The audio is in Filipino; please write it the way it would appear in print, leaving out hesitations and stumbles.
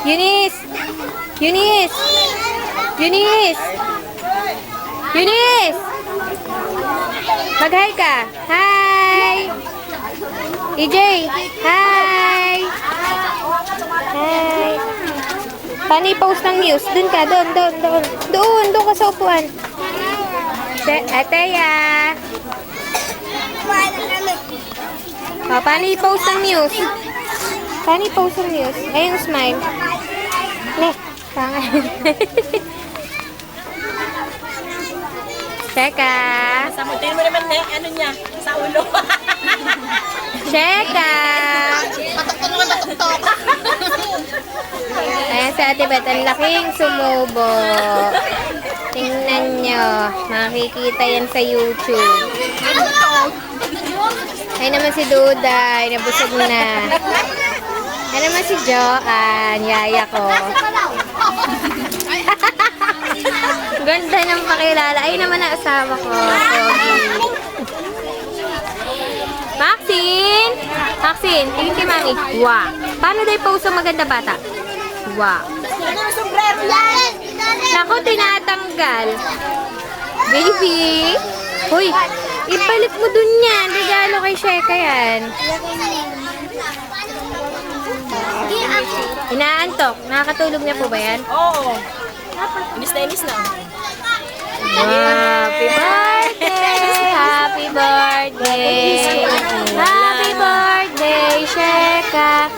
Eunice! Eunice! Eunice! Eunice! Mag-hi ka. Hi! EJ! Hi! Hi! Paano i-post ng news? Doon ka, doon. Doon ka sa upuan. Ateya! O, paano i-post ng news? Paano i-post ng news? Ayun, smile. Ne, pangal. Cheka! Samutin mo naman ano niya, sa ulo. Cheka! Patok naman patok. Ayan si Ate Beth, ang laking sumubo. Tingnan nyo. Makikita yan sa YouTube. Ay naman si Duday, nabusog na. Ay naman si Joanne, yaya ko. Ganda ng pakilala. Ay naman ang asawa ko. Pogi. Maxine! Maxine, tingin kay Mami. Wow. Paano daw i-post ang maganda bata? Wow. Naku, tinatanggal. Baby. Uy, ipalit mo dun yan. Regalo kay Sheka yan. Inaantok. Nakakatulog niya po ba yan? Oo. Inis na. Happy birthday! Happy birthday! Happy birthday, Sheka!